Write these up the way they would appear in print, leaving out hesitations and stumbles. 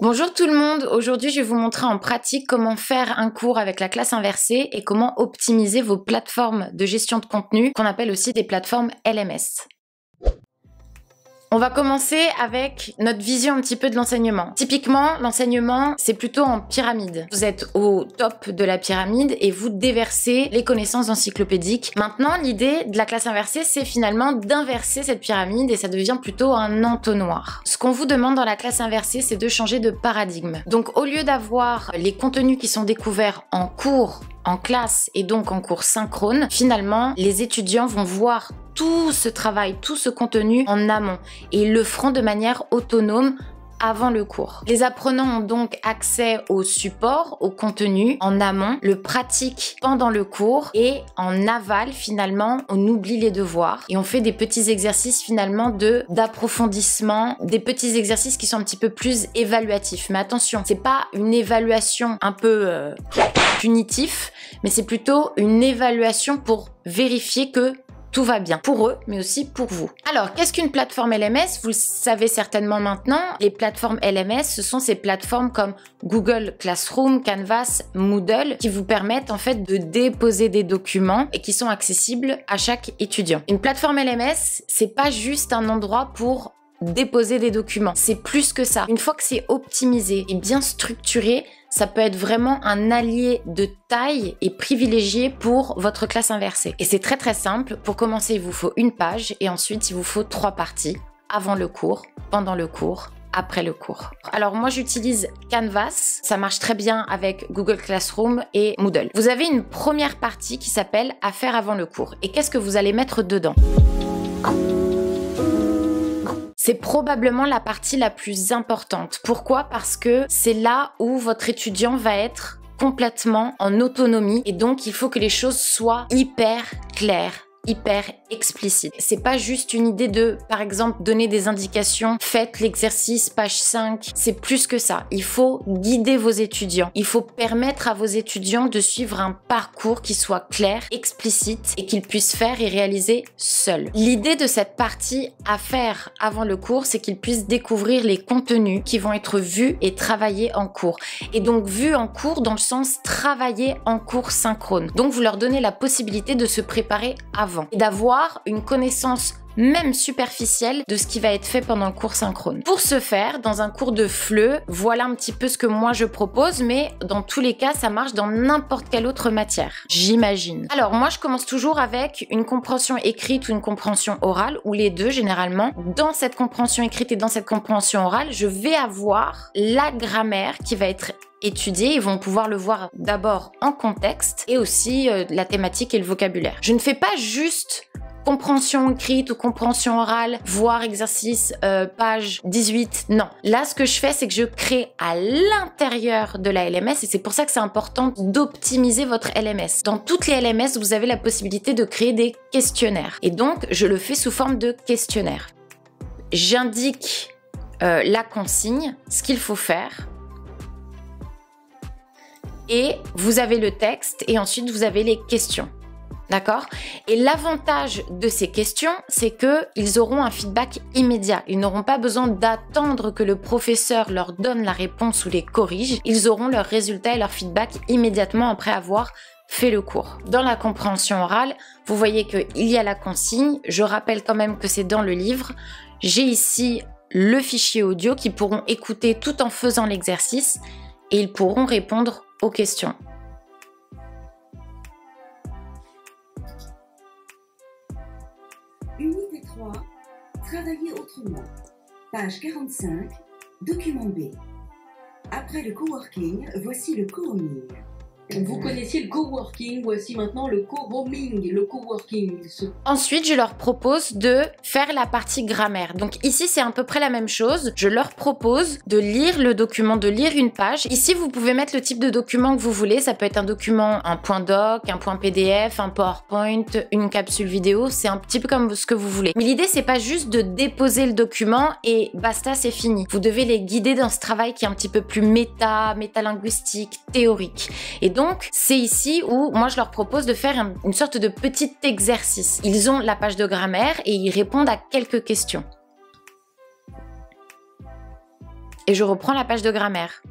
Bonjour tout le monde, aujourd'hui je vais vous montrer en pratique comment faire un cours avec la classe inversée et comment optimiser vos plateformes de gestion de contenu qu'on appelle aussi des plateformes LMS. On va commencer avec notre vision un petit peu de l'enseignement. Typiquement, l'enseignement, c'est plutôt en pyramide. Vous êtes au top de la pyramide et vous déversez les connaissances encyclopédiques. Maintenant, l'idée de la classe inversée, c'est finalement d'inverser cette pyramide et ça devient plutôt un entonnoir. Ce qu'on vous demande dans la classe inversée, c'est de changer de paradigme. Donc, au lieu d'avoir les contenus qui sont découverts en cours, en classe et donc en cours synchrone, finalement, les étudiants vont voir tout ce travail, tout ce contenu en amont et ils le feront de manière autonome avant le cours. Les apprenants ont donc accès au support, au contenu en amont, le pratique pendant le cours et en aval finalement on oublie les devoirs et on fait des petits exercices finalement d'approfondissement, des petits exercices qui sont un petit peu plus évaluatifs. Mais attention, c'est pas une évaluation un peu punitif, mais c'est plutôt une évaluation pour vérifier que tout va bien pour eux, mais aussi pour vous. Alors, qu'est-ce qu'une plateforme LMS? Vous le savez certainement maintenant, les plateformes LMS, ce sont ces plateformes comme Google Classroom, Canvas, Moodle, qui vous permettent en fait de déposer des documents et qui sont accessibles à chaque étudiant. Une plateforme LMS, c'est pas juste un endroit pour déposer des documents, c'est plus que ça. Une fois que c'est optimisé et bien structuré, ça peut être vraiment un allié de taille et privilégié pour votre classe inversée. Et c'est très très simple. Pour commencer, il vous faut une page et ensuite il vous faut 3 parties. Avant le cours, pendant le cours, après le cours. Alors moi j'utilise Canvas, ça marche très bien avec Google Classroom et Moodle. Vous avez une première partie qui s'appelle « À faire avant le cours ». Et qu'est-ce que vous allez mettre dedans ? C'est probablement la partie la plus importante. Pourquoi ? Parce que c'est là où votre étudiant va être complètement en autonomie et donc il faut que les choses soient hyper claires, hyper explicite. C'est pas juste une idée de, par exemple, donner des indications, faites l'exercice page 5. C'est plus que ça. Il faut guider vos étudiants. Il faut permettre à vos étudiants de suivre un parcours qui soit clair, explicite et qu'ils puissent faire et réaliser seuls. L'idée de cette partie à faire avant le cours, c'est qu'ils puissent découvrir les contenus qui vont être vus et travaillés en cours. Et donc vus en cours dans le sens travailler en cours synchrone. Donc vous leur donnez la possibilité de se préparer avant et d'avoir une connaissance même superficielle de ce qui va être fait pendant le cours synchrone. Pour ce faire, dans un cours de FLE, voilà un petit peu ce que moi je propose, mais dans tous les cas, ça marche dans n'importe quelle autre matière, j'imagine. Alors moi, je commence toujours avec une compréhension écrite ou une compréhension orale, ou les deux généralement. Dans cette compréhension écrite et dans cette compréhension orale, je vais avoir la grammaire qui va être étudier, ils vont pouvoir le voir d'abord en contexte et aussi la thématique et le vocabulaire. Je ne fais pas juste compréhension écrite ou compréhension orale, voire exercice page 18, non. Là, ce que je fais, c'est que je crée à l'intérieur de la LMS et c'est pour ça que c'est important d'optimiser votre LMS. Dans toutes les LMS, vous avez la possibilité de créer des questionnaires et donc, je le fais sous forme de questionnaire. J'indique la consigne, ce qu'il faut faire, et vous avez le texte et ensuite vous avez les questions. D'accord ? Et l'avantage de ces questions, c'est qu'ils auront un feedback immédiat. Ils n'auront pas besoin d'attendre que le professeur leur donne la réponse ou les corrige. Ils auront leurs résultats et leur feedback immédiatement après avoir fait le cours. Dans la compréhension orale, vous voyez qu'il y a la consigne. Je rappelle quand même que c'est dans le livre. J'ai ici le fichier audio qu'ils pourront écouter tout en faisant l'exercice et ils pourront répondre aux questions. Unité 3, travailler autrement. Page 45, document B. Après le coworking, voici le co-roaming. Vous connaissiez le coworking, voici maintenant le co-roaming, le coworking. Ensuite, je leur propose de faire la partie grammaire. Donc ici, c'est à peu près la même chose. Je leur propose de lire le document, de lire une page. Ici, vous pouvez mettre le type de document que vous voulez. Ça peut être un document, un point doc, un point PDF, un PowerPoint, une capsule vidéo. C'est un petit peu comme ce que vous voulez. Mais l'idée, c'est pas juste de déposer le document et basta, c'est fini. Vous devez les guider dans ce travail qui est un petit peu plus métalinguistique, théorique. Et donc, c'est ici où moi je leur propose de faire une sorte de petit exercice. Ils ont la page de grammaire et ils répondent à quelques questions. et je reprends la page de grammaire.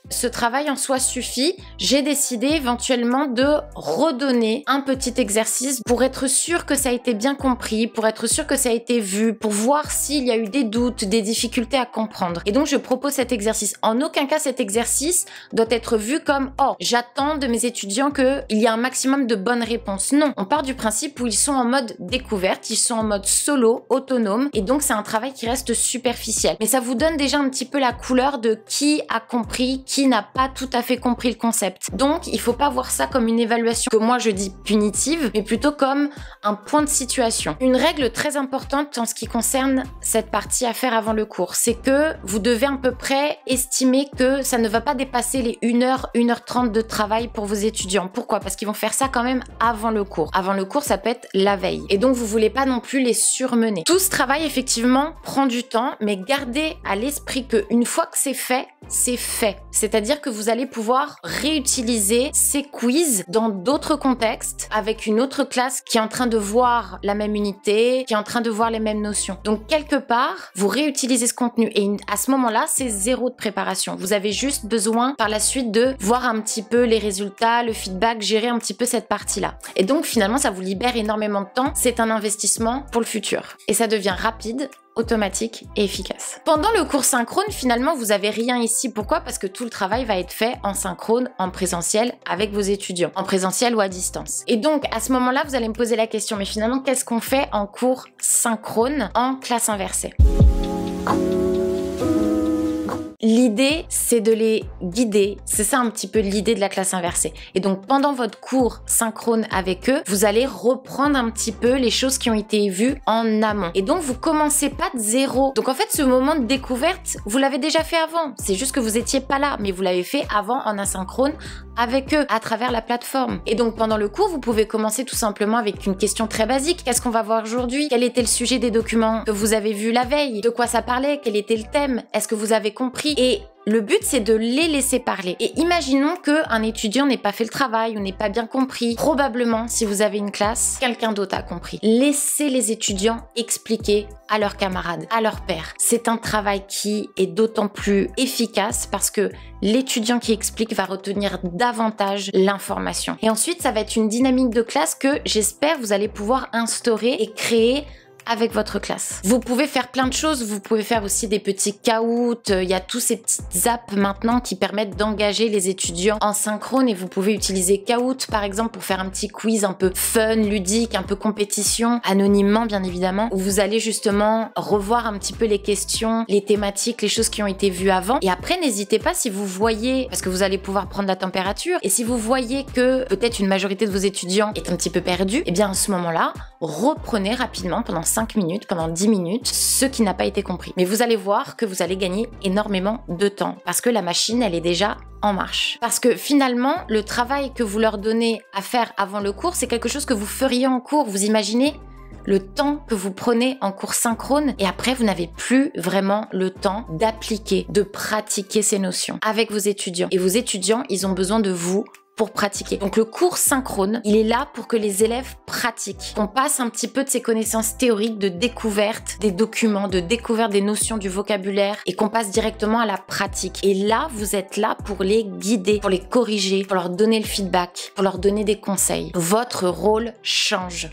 Ce travail en soi suffit. J'ai décidé éventuellement de redonner un petit exercice pour être sûr que ça a été bien compris, pour être sûr que ça a été vu, pour voir s'il y a eu des doutes, des difficultés à comprendre. Et donc je propose cet exercice. En aucun cas cet exercice doit être vu comme « Oh, j'attends de mes étudiants qu'il y ait un maximum de bonnes réponses ». Non, on part du principe où ils sont en mode découverte, ils sont en mode solo, autonome, et donc c'est un travail qui reste superficiel. Mais ça vous donne déjà un petit peu la couleur de qui a compris, qui n'a pas tout à fait compris le concept. Donc, il faut pas voir ça comme une évaluation que moi je dis punitive, mais plutôt comme un point de situation. Une règle très importante en ce qui concerne cette partie à faire avant le cours, c'est que vous devez à peu près estimer que ça ne va pas dépasser les 1h, 1h30 de travail pour vos étudiants. Pourquoi? Parce qu'ils vont faire ça quand même avant le cours. Avant le cours, ça peut être la veille. Et donc, vous voulez pas non plus les surmener. Tout ce travail, effectivement, prend du temps, mais gardez à l'esprit qu'une fois que c'est fait, c'est fait. C'est-à-dire que vous allez pouvoir réutiliser ces quiz dans d'autres contextes avec une autre classe qui est en train de voir la même unité, qui est en train de voir les mêmes notions. Donc quelque part, vous réutilisez ce contenu et à ce moment-là, c'est zéro de préparation. Vous avez juste besoin par la suite de voir un petit peu les résultats, le feedback, gérer un petit peu cette partie-là. Et donc finalement, ça vous libère énormément de temps. C'est un investissement pour le futur. Et ça devient rapide, automatique et efficace. Pendant le cours synchrone, finalement, vous avez rien ici. Pourquoi? Parce que tout le travail va être fait en synchrone, en présentiel, avec vos étudiants, en présentiel ou à distance. Et donc, à ce moment-là, vous allez me poser la question, mais finalement, qu'est-ce qu'on fait en cours synchrone, en classe inversée? L'idée, c'est de les guider. C'est ça un petit peu l'idée de la classe inversée. Et donc, pendant votre cours synchrone avec eux, vous allez reprendre un petit peu les choses qui ont été vues en amont. Et donc, vous commencez pas de zéro. Donc, en fait, ce moment de découverte, vous l'avez déjà fait avant. C'est juste que vous étiez pas là, mais vous l'avez fait avant en asynchrone avec eux, à travers la plateforme. Et donc, pendant le cours, vous pouvez commencer tout simplement avec une question très basique. Qu'est-ce qu'on va voir aujourd'hui? Quel était le sujet des documents que vous avez vus la veille? De quoi ça parlait? Quel était le thème? Est-ce que vous avez compris? Et le but, c'est de les laisser parler. Et imaginons qu'un étudiant n'ait pas fait le travail ou n'ait pas bien compris. Probablement, si vous avez une classe, quelqu'un d'autre a compris. Laissez les étudiants expliquer à leurs camarades, à leurs pairs. C'est un travail qui est d'autant plus efficace parce que l'étudiant qui explique va retenir davantage l'information. Et ensuite, ça va être une dynamique de classe que j'espère vous allez pouvoir instaurer et créer avec votre classe. Vous pouvez faire plein de choses, vous pouvez faire aussi des petits caouts, il y a tous ces petites apps maintenant qui permettent d'engager les étudiants en synchrone et vous pouvez utiliser Kahoot par exemple pour faire un petit quiz un peu fun, ludique, un peu compétition, anonymement bien évidemment, où vous allez justement revoir un petit peu les questions, les thématiques, les choses qui ont été vues avant. Et après, n'hésitez pas si vous voyez, parce que vous allez pouvoir prendre la température, et si vous voyez que peut-être une majorité de vos étudiants est un petit peu perdu, et bien à ce moment-là, reprenez rapidement pendant 5 minutes, pendant 10 minutes, ce qui n'a pas été compris. Mais vous allez voir que vous allez gagner énormément de temps parce que la machine, elle est déjà en marche. Parce que finalement, le travail que vous leur donnez à faire avant le cours, c'est quelque chose que vous feriez en cours. Vous imaginez le temps que vous prenez en cours synchrone et après, vous n'avez plus vraiment le temps d'appliquer, de pratiquer ces notions avec vos étudiants. Et vos étudiants, ils ont besoin de vous pour pratiquer. Donc le cours synchrone, il est là pour que les élèves pratiquent. On passe un petit peu de ces connaissances théoriques de découverte des documents, de découverte des notions du vocabulaire et qu'on passe directement à la pratique. Et là, vous êtes là pour les guider, pour les corriger, pour leur donner le feedback, pour leur donner des conseils. Votre rôle change.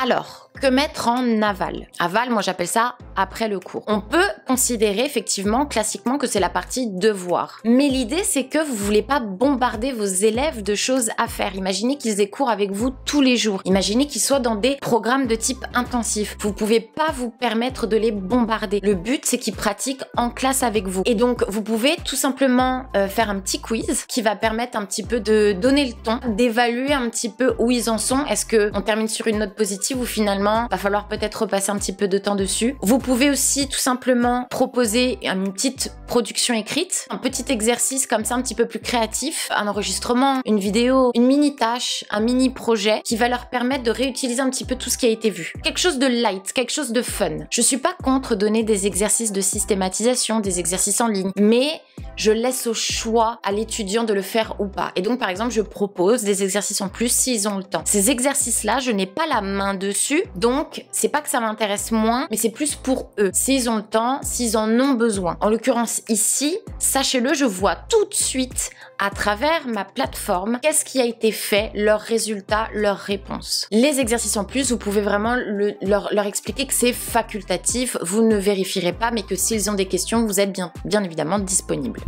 Alors, que mettre en aval? Aval, moi j'appelle ça après le cours. On peut considérer effectivement, classiquement, que c'est la partie devoir. Mais l'idée, c'est que vous voulez pas bombarder vos élèves de choses à faire. Imaginez qu'ils aient cours avec vous tous les jours. Imaginez qu'ils soient dans des programmes de type intensif. Vous pouvez pas vous permettre de les bombarder. Le but, c'est qu'ils pratiquent en classe avec vous. Et donc, vous pouvez tout simplement faire un petit quiz qui va permettre un petit peu de donner le ton, d'évaluer un petit peu où ils en sont. Est-ce qu'on termine sur une note positive ou finalement va falloir peut-être repasser un petit peu de temps dessus. Vous pouvez aussi tout simplement proposer une petite production écrite, un petit exercice comme ça un petit peu plus créatif, un enregistrement, une vidéo, une mini tâche, un mini projet qui va leur permettre de réutiliser un petit peu tout ce qui a été vu. Quelque chose de light, quelque chose de fun. Je suis pas contre donner des exercices de systématisation, des exercices en ligne, mais je laisse au choix à l'étudiant de le faire ou pas. Et donc par exemple, je propose des exercices en plus s'ils ont le temps. Ces exercices-là, je n'ai pas la main dessus, donc c'est pas que ça m'intéresse moins, mais c'est plus pour eux, s'ils ont le temps, s'ils en ont besoin. En l'occurrence ici, sachez-le, je vois tout de suite à travers ma plateforme qu'est-ce qui a été fait, leurs résultats, leurs réponses. Les exercices en plus, vous pouvez vraiment leur expliquer que c'est facultatif, vous ne vérifierez pas, mais que s'ils ont des questions, vous êtes bien évidemment disponible.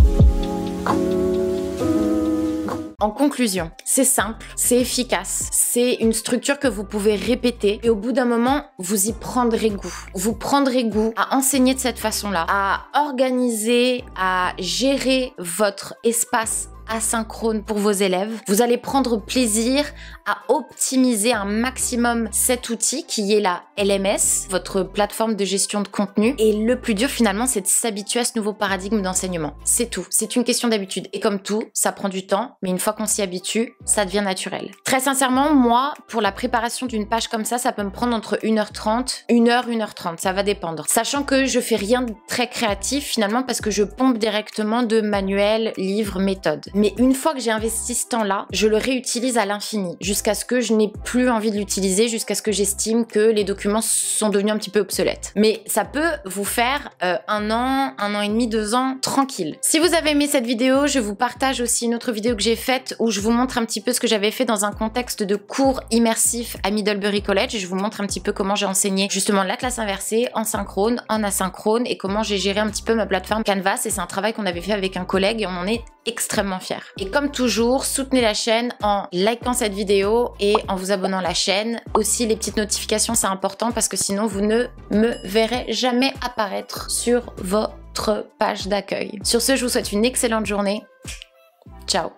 En conclusion, c'est simple, c'est efficace, c'est une structure que vous pouvez répéter et au bout d'un moment, vous y prendrez goût. Vous prendrez goût à enseigner de cette façon-là, à organiser, à gérer votre espace asynchrone pour vos élèves. Vous allez prendre plaisir à optimiser un maximum cet outil qui est la LMS, votre plateforme de gestion de contenu. Et le plus dur finalement, c'est de s'habituer à ce nouveau paradigme d'enseignement. C'est tout. C'est une question d'habitude. Et comme tout, ça prend du temps, mais une fois qu'on s'y habitue, ça devient naturel. Très sincèrement, moi, pour la préparation d'une page comme ça peut me prendre entre 1h30, 1h30. Ça va dépendre. Sachant que je fais rien de très créatif finalement parce que je pompe directement de manuels, livres, méthodes. Mais une fois que j'ai investi ce temps-là, je le réutilise à l'infini, jusqu'à ce que je n'ai plus envie de l'utiliser, jusqu'à ce que j'estime que les documents sont devenus un petit peu obsolètes. Mais ça peut vous faire 1 an et demi, 2 ans, tranquille. Si vous avez aimé cette vidéo, je vous partage aussi une autre vidéo que j'ai faite où je vous montre un petit peu ce que j'avais fait dans un contexte de cours immersif à Middlebury College. Et je vous montre un petit peu comment j'ai enseigné justement la classe inversée, en synchrone, en asynchrone, et comment j'ai géré un petit peu ma plateforme Canvas. Et c'est un travail qu'on avait fait avec un collègue et on en est extrêmement fiers. Et comme toujours, soutenez la chaîne en likant cette vidéo et en vous abonnant à la chaîne. Aussi, les petites notifications, c'est important parce que sinon, vous ne me verrez jamais apparaître sur votre page d'accueil. Sur ce, je vous souhaite une excellente journée. Ciao!